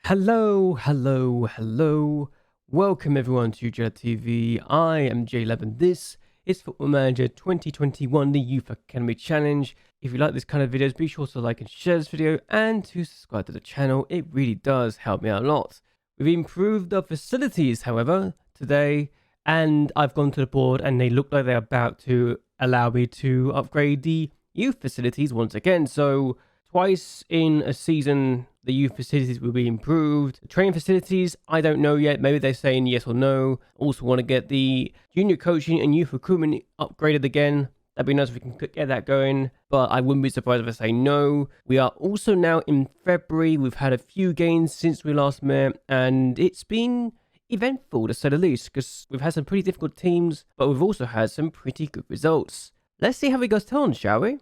Hello. Welcome everyone to JLABTV. I am JLAB and this is Football Manager 2021, the Youth Academy Challenge. If you like this kind of videos, be sure to like and share this video and to subscribe to the channel. It really does help me out a lot. We've improved the facilities, however, today, and I've gone to the board and they look like they're about to allow me to upgrade the youth facilities once again. So twice in a season, the youth facilities will be improved. The training facilities, I don't know yet. Maybe they're saying yes or no. Also want to get the junior coaching and youth recruitment upgraded again. That'd be nice if we can get that going, but I wouldn't be surprised if I say no. We are also now in February. We've had a few games since we last met, and it's been eventful to say the least, because we've had some pretty difficult teams, but we've also had some pretty good results. Let's see how we got on, shall we?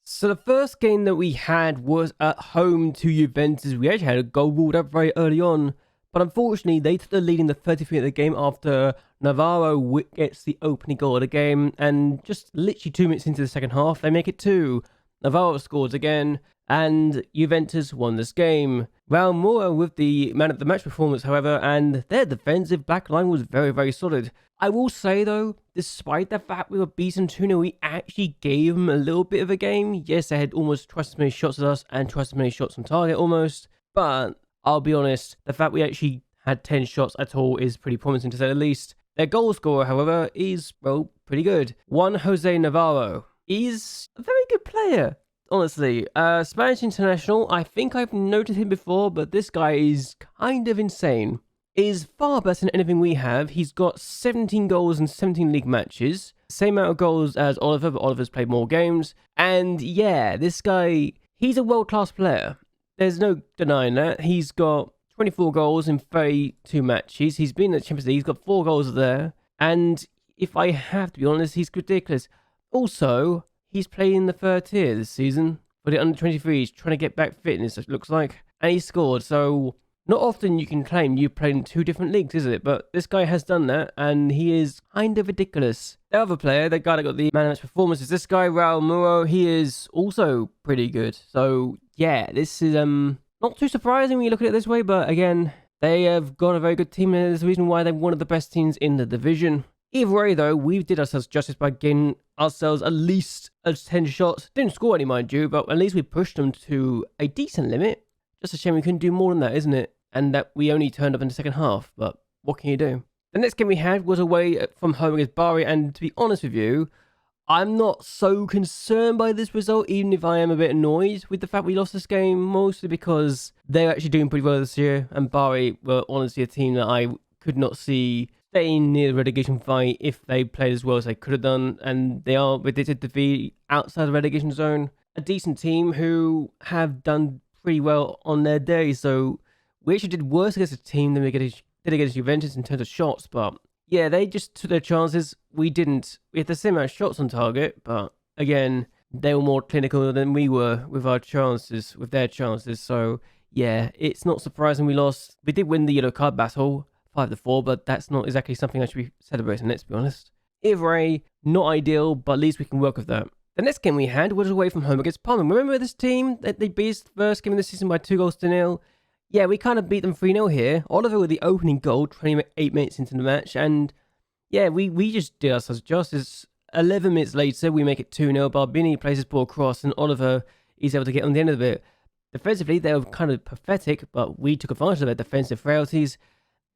So the first game that we had was at home to Juventus. We actually had a goal ruled up very early on, but unfortunately they took the lead in the 33th of the game after Navarro gets the opening goal of the game, and just literally 2 minutes into the second half they make it 2. Navarro scores again, and Juventus won this game. Raul Moura with the man of the match performance, however, and their defensive back line was very solid. I will say though, despite the fact we were beaten 2-0, we actually gave them a little bit of a game. Yes, they had almost twice as many shots as us and twice as many shots on target almost, but I'll be honest, the fact we actually had 10 shots at all is pretty promising to say the least. Their goal scorer, however, is, well, pretty good. Juan Jose Navarro. He's a very good player, honestly. Spanish international, I think I've noted him before, but this guy is kind of insane. Is far better than anything we have. He's got 17 goals in 17 league matches. Same amount of goals as Oliver, but Oliver's played more games. And yeah, this guy, he's a world-class player. There's no denying that. He's got 24 goals in 32 matches. He's been in the Champions League. He's got 4 goals there. And if I have to be honest, he's ridiculous. Also, he's playing in the third tier this season for the under-23. He's trying to get back fitness, it looks like. And he scored, so not often you can claim you've played in 2 different leagues, is it? But this guy has done that, and he is kind of ridiculous. The other player, the guy that got the man of the match performance, is this guy, Raul Moura. He is also pretty good. So, yeah, this is not too surprising when you look at it this way, but again, they have got a very good team, and there's a reason why they're one of the best teams in the division. Either way, though, we did ourselves justice by getting ourselves at least 10 shots. Didn't score any, mind you, but at least we pushed them to a decent limit. Just a shame we couldn't do more than that, isn't it? And that we only turned up in the second half, but what can you do? The next game we had was away from home against Bari, and to be honest with you, I'm not so concerned by this result, even if I am a bit annoyed with the fact we lost this game, mostly because they're actually doing pretty well this year, and Bari were honestly a team that I could not see staying near the relegation fight if they played as well as they could have done, and they are predicted to be outside the relegation zone. A decent team who have done pretty well on their day, so we actually did worse against a team than we did against Juventus in terms of shots, but yeah, they just took their chances. We didn't. We had the same amount of shots on target, but again, they were more clinical than we were with our chances, with their chances. So yeah, it's not surprising we lost. We did win the yellow card battle, 5-4, but that's not exactly something I should be celebrating, let's be honest. Either way, not ideal, but at least we can work with that. The next game we had was away from home against Parma. Remember this team that they beat us first game of the season by 2-0? Yeah, we kind of beat them 3-0 here. Oliver with the opening goal, 28 minutes into the match. And yeah, we just did ourselves justice. 11 minutes later, we make it 2-0. Barbini plays his ball across, and Oliver is able to get on the end of it. Defensively, they were kind of pathetic, but we took advantage of their defensive frailties.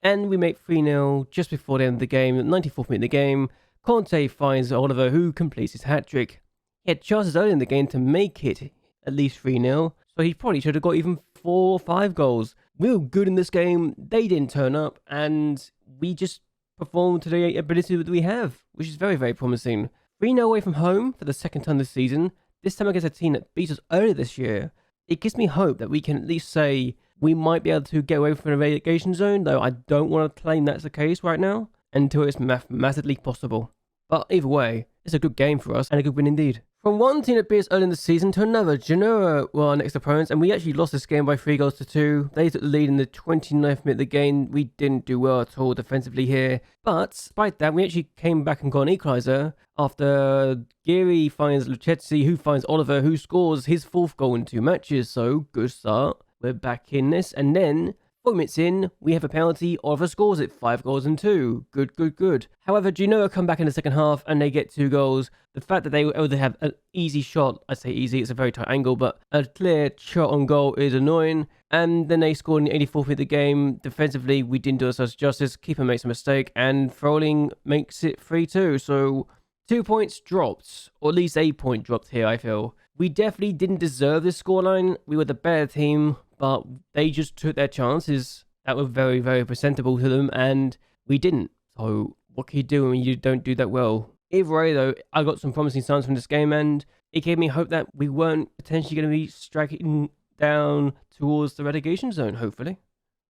And we make 3-0 just before the end of the game. 94th minute of the game, Conte finds Oliver, who completes his hat-trick. He had chances early in the game to make it at least 3-0, so he probably should have got even 4 or 5 goals. We were good in this game, they didn't turn up, and we just performed to the ability that we have, which is very promising. 3-0 away from home for the second time this season, this time against a team that beat us earlier this year. It gives me hope that we can at least say we might be able to get away from the relegation zone, though I don't want to claim that's the case right now, until it's mathematically possible. But either way, it's a good game for us, and a good win indeed. From one team that beat us early in the season to another, Genoa were our next opponents, and we actually lost this game by 3-2. They took the lead in the 29th minute of the game. We didn't do well at all defensively here, but despite that, we actually came back and got an equaliser after Giri finds Lucchesi, who finds Oliver, who scores his 4th goal in 2 matches, so good start. We're back in this, and then 4 minutes in, we have a penalty. Oliver scores it, 5 goals and 2. Good, good, good. However, Genoa come back in the second half and they get 2 goals. The fact that they were able to have an easy shot, I say easy, it's a very tight angle, but a clear shot on goal is annoying. And then they scored in the 84th minute of the game. Defensively, we didn't do ourselves justice. Keeper makes a mistake and Froling makes it 3-2. So 2 points dropped, or at least a point dropped here, I feel. We definitely didn't deserve this scoreline. We were the better team, but they just took their chances that were very, very presentable to them, and we didn't. So what can you do when you don't do that well? Either way, though, I got some promising signs from this game, and it gave me hope that we weren't potentially going to be striking down towards the relegation zone, hopefully.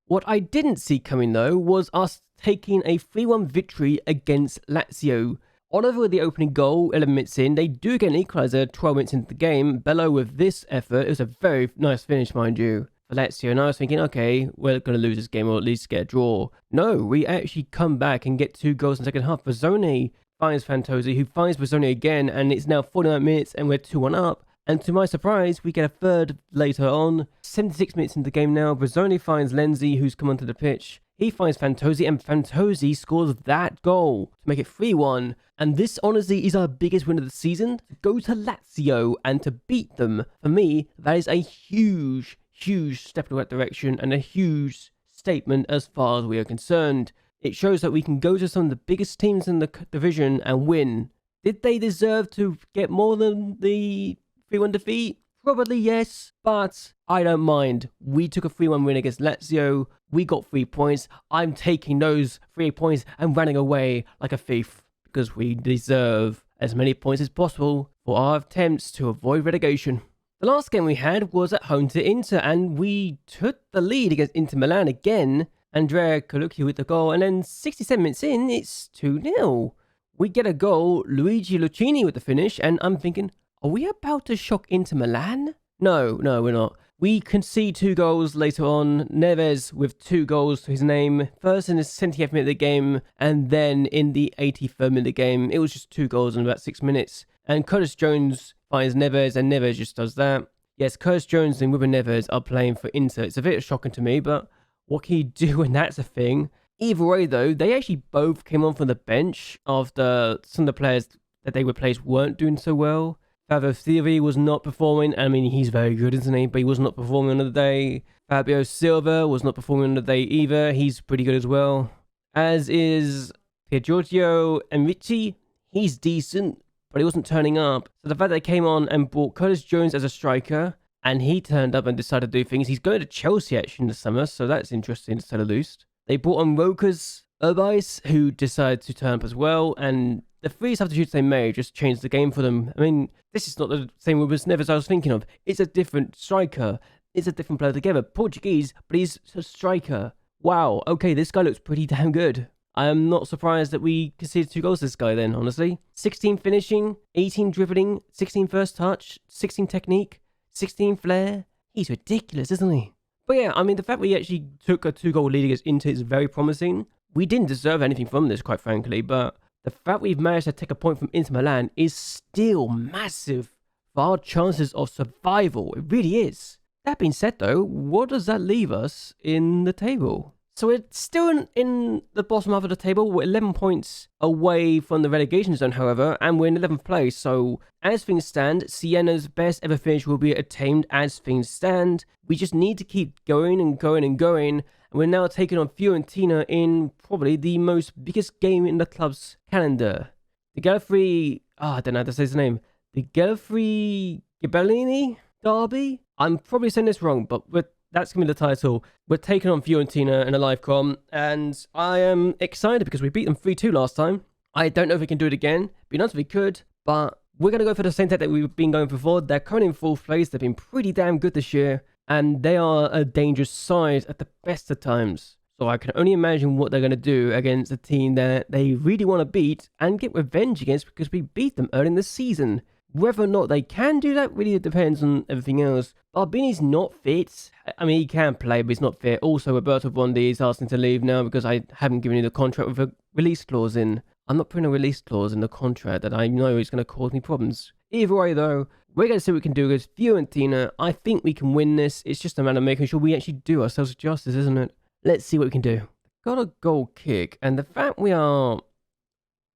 What I didn't see coming, though, was us taking a 3-1 victory against Lazio. Oliver with the opening goal, 11 minutes in. They do get an equaliser 12 minutes into the game. Bello with this effort. It was a very nice finish, mind you, for Lazio. And I was thinking, okay, we're going to lose this game or at least get a draw. No, we actually come back and get 2 goals in the second half. Bazzoni finds Fantozzi, who finds Bazzoni again. And it's now 49 minutes and we're 2-1 up. And to my surprise, we get a third later on. 76 minutes into the game now. Bazzoni finds Lenzi, who's come onto the pitch. He finds Fantozzi, and Fantozzi scores that goal to make it 3-1. And this, honestly, is our biggest win of the season. To go to Lazio and to beat them, for me, that is a huge, huge step in the right direction and a huge statement as far as we are concerned. It shows that we can go to some of the biggest teams in the division and win. Did they deserve to get more than the 3-1 defeat? Probably yes, but I don't mind. We took a 3-1 win against Lazio. We got 3 points. I'm taking those 3 points and running away like a thief because we deserve as many points as possible for our attempts to avoid relegation. The last game we had was at home to Inter, and we took the lead against Inter Milan again. Andrea Colucci with the goal, and then 67 minutes in, it's 2-0. We get a goal, Luigi Lucchini with the finish, and I'm thinking, are we about to shock Inter Milan? No, we're not. We concede 2 goals later on. Neves with 2 goals to his name. First in the 70th minute of the game, and then in the 83rd minute of the game. It was just 2 goals in about 6 minutes. And Curtis Jones finds Neves, and Neves just does that. Yes, Curtis Jones and Ruben Neves are playing for Inter. It's a bit shocking to me, but what can you do when that's a thing? Either way, though, they actually both came on from the bench after some of the players that they replaced weren't doing so well. Fabio Silva was not performing. I mean, he's very good, isn't he? But he was not performing on the day. Fabio Silva was not performing on the day either. He's pretty good as well. As is Giorgio Enrici. He's decent, but he wasn't turning up. So the fact that they came on and brought Curtis Jones as a striker, and he turned up and decided to do things. He's going to Chelsea actually in the summer, so that's interesting to say the least. They brought on Rokas Urbais, who decided to turn up as well, and the 3 substitutes they made just changed the game for them. I mean, this is not the same Ruben Neves I was thinking of. It's a different striker. It's a different player together. Portuguese, but he's a striker. Wow, okay, this guy looks pretty damn good. I am not surprised that we conceded 2 goals to this guy then, honestly. 16 finishing, 18 dribbling, 16 first touch, 16 technique, 16 flair. He's ridiculous, isn't he? But yeah, I mean, the fact we actually took a 2-goal lead against Inter is very promising. We didn't deserve anything from this, quite frankly, but the fact we've managed to take a point from Inter Milan is still massive for our chances of survival. It really is. That being said, though, what does that leave us in the table? So we're still in the bottom half of the table. We're 11 points away from the relegation zone, however, and we're in 11th place. So as things stand, Siena's best ever finish will be attained as things stand. We just need to keep going and going and going. And we're now taking on Fiorentina in probably the most biggest game in the club's calendar. The I don't know how to say his name. The Guelfi-Ghibellini derby? I'm probably saying this wrong, but that's going to be the title. We're taking on Fiorentina in a live com, and I am excited because we beat them 3-2 last time. I don't know if we can do it again. Be nice if we could, but we're going to go for the same tactic that we've been going before. They're currently in 4th place. They've been pretty damn good this year, and they are a dangerous side at the best of times. So I can only imagine what they're going to do against a team that they really want to beat and get revenge against because we beat them early in the season. Whether or not they can do that really depends on everything else. Barbini's not fit. I mean, he can play, but he's not fit. Also, Roberto Bondi is asking to leave now because I haven't given you the contract with a release clause in. I'm not putting a release clause in the contract that I know is going to cause me problems. Either way, though, we're going to see what we can do against Fiorentina. I think we can win this. It's just a matter of making sure we actually do ourselves justice, isn't it? Let's see what we can do. Got a goal kick, and the fact we are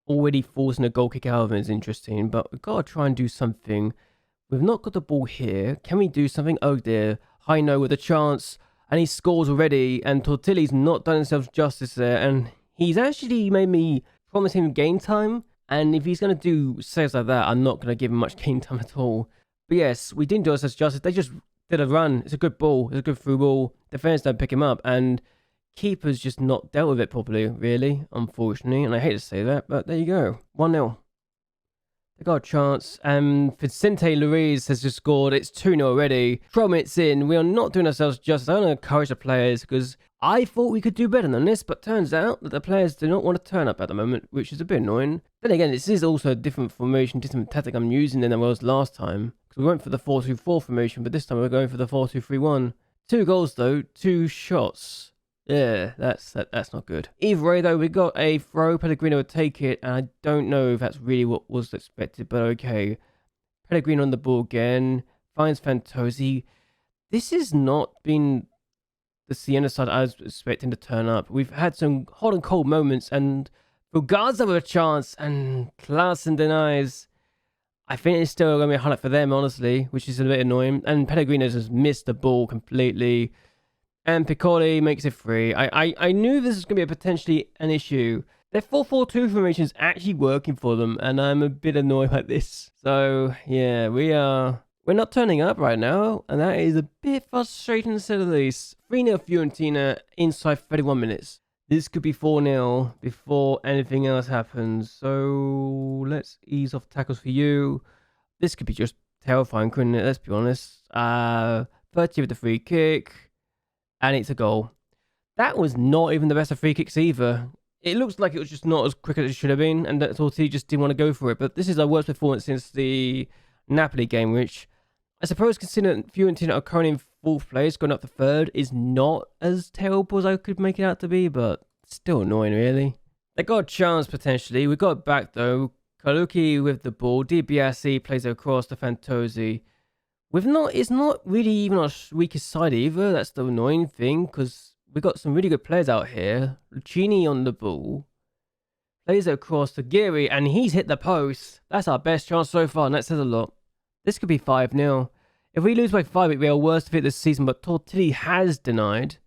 already forcing a goal kick out of it is interesting, but we've got to try and do something. We've not got the ball here. Can we do something? Oh dear. Hino with a chance, and he scores already, and Tortilli's not done himself justice there, and he's actually made me promise him game time, and if he's going to do saves like that, I'm not going to give him much game time at all. But yes, we didn't do ourselves justice. They just did a run. It's a good ball. It's a good through ball. Defenders don't pick him up, and keeper's just not dealt with it properly, really, unfortunately, and I hate to say that, but there you go. 1-0. They got a chance, and Vicente Luis has just scored. It's 2-0 already. 12 minutes in, we are not doing ourselves justice. I want to encourage the players, because I thought we could do better than this, but turns out that the players do not want to turn up at the moment, which is a bit annoying. Then again, this is also a different formation, different tactic I'm using than I was last time, because we went for the 4-2-4 formation, but this time we're going for the 4-2-3-1. 2 goals though, 2 shots. Yeah, that's not good. Either way, though, we got a throw. Pellegrino would take it, and I don't know if that's really what was expected, but okay. Pellegrino on the ball again. Finds Fantozzi. This has not been the Siena side I was expecting to turn up. We've had some hot and cold moments, and Fugaza with a chance, and Klaassen denies. I think it's still going to be a highlight for them, honestly, which is a bit annoying. And Pellegrino's just missed the ball completely. And Piccoli makes it free. I knew this was going to be potentially an issue. Their 4-4-2 formation is actually working for them, and I'm a bit annoyed at this. So, yeah, we're not turning up right now, and that is a bit frustrating to say the least. 3-0 Fiorentina inside 31 minutes. This could be 4-0 before anything else happens. So, let's ease off tackles for you. This could be just terrifying, couldn't it? Let's be honest. 30 with the free kick. And it's a goal. That was not even the best of free kicks either. It looks like it was just not as quick as it should have been, and that Torti just didn't want to go for it. But this is our worst performance since the Napoli game, which I suppose, considering Fiorentina are currently in 4th place, going up to 3rd, is not as terrible as I could make it out to be, but still annoying, really. They got a chance, potentially. We got it back, though. Kaluki with the ball. DiBiase plays it across to Fantozzi. It's not really even our weakest side either. That's the annoying thing, because we've got some really good players out here. Lucchini on the ball. Plays it across to Geary, and he's hit the post. That's our best chance so far, and that says a lot. This could be 5-0. If we lose by 5, it'd be our worst defeat this season, but Tortilli has denied.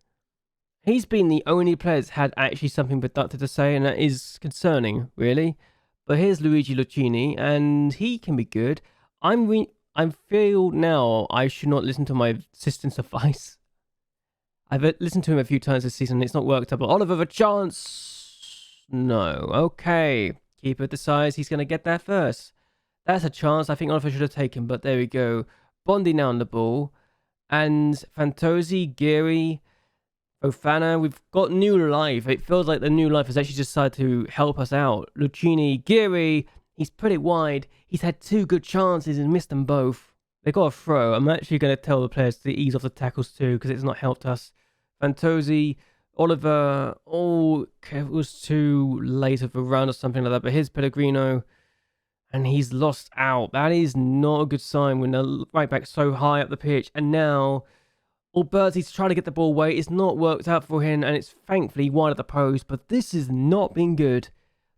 He's been the only player that's had actually something productive to say, and that is concerning, really. But here's Luigi Lucchini, and he can be good. I feel now I should not listen to my assistant's advice. I've listened to him a few times this season and it's not worked out. But Oliver, a chance? No. Okay. Keeper decides he's going to get there first. That's a chance I think Oliver should have taken, but there we go. Bondi now on the ball. And Fantozzi, Geary, Fofana, we've got new life. It feels like the new life has actually decided to help us out. Lucchini, Geary, he's put it wide. He's had 2 good chances and missed them both. They got a throw. I'm actually going to tell the players to ease off the tackles too, because it's not helped us. Fantozzi, Oliver, it was too late of a run or something like that. But here's Pellegrino, and he's lost out. That is not a good sign when the right back so high up the pitch. And now Alberti's trying to get the ball away. It's not worked out for him, and it's thankfully wide at the post. But this has not been good.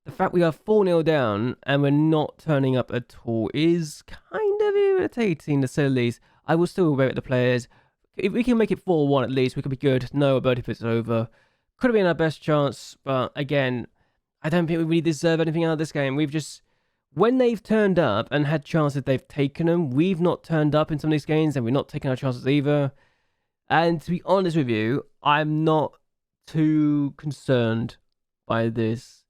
The fact we are 4-0 down and we're not turning up at all is kind of irritating, to say the least. I will still rate the players. If we can make it 4-1 at least, we could be good. No, Alberti puts it over. Could have been our best chance, but again, I don't think we really deserve anything out of this game. We've just, when they've turned up and had chances, they've taken them. We've not turned up in some of these games, and we're not taking our chances either. And to be honest with you, I'm not too concerned by this.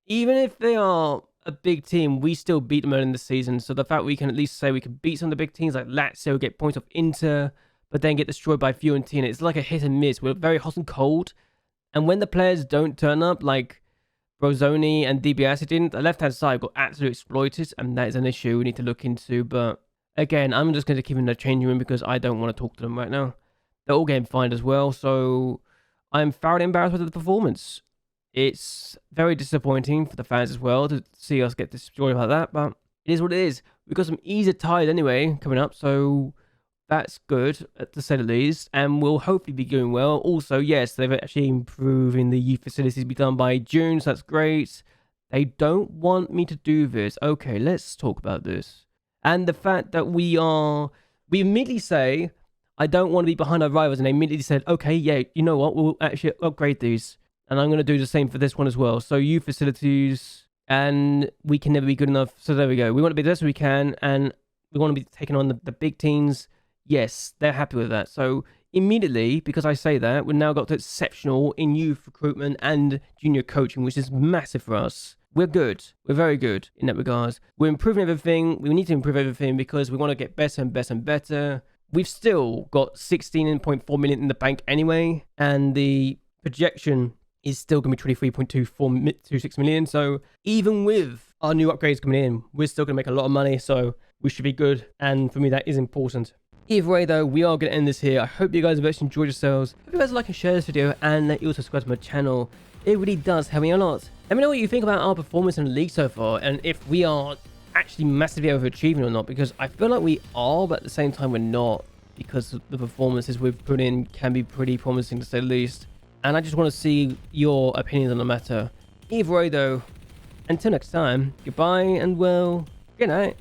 Even if they are a big team, we still beat them early in the season. So the fact we can at least say we can beat some of the big teams like Lazio, get points off Inter, but then get destroyed by Fiorentina, it's like a hit and miss. We're very hot and cold. And when the players don't turn up, like Brozzoni and DiBiase didn't, the left-hand side got absolutely exploited, and that is an issue we need to look into. But again, I'm just going to keep them in the changing room because I don't want to talk to them right now. They're all getting fined as well, so I'm thoroughly embarrassed with the performance. It's very disappointing for the fans as well to see us get destroyed like that, but it is what it is. We've got some easier ties anyway coming up, so That's good, to say the least, and will hopefully be going well. Also, yes, they've actually improving the youth facilities to be done by June, so that's great. They don't want me to do this. Okay, let's talk about this. And the fact that we immediately say, I don't want to be behind our rivals, and they immediately said, okay, yeah, you know what, we'll actually upgrade these. And I'm going to do the same for this one as well. So youth facilities, and we can never be good enough. So there we go. We want to be the best we can, and we want to be taking on the big teams. Yes, they're happy with that. So immediately, because I say that, we've now got to exceptional in youth recruitment and junior coaching, which is massive for us. We're good. We're very good in that regards. We're improving everything. We need to improve everything because we want to get better and better and better. We've still got 16.4 million in the bank anyway, and the projection is still going to be 23.26 million. So even with our new upgrades coming in, we're still going to make a lot of money. So we should be good. And for me, that is important. Either way, though, we are going to end this here. I hope you guys have actually enjoyed yourselves. Hope you guys like and share this video, and that you also subscribe to my channel. It really does help me a lot. Let me know what you think about our performance in the league so far, and if we are actually massively overachieving or not, because I feel like we are, but at the same time we're not, because the performances we've put in can be pretty promising to say the least. And I just want to see your opinions on the matter. Either way, though, until next time, goodbye and, well, good night.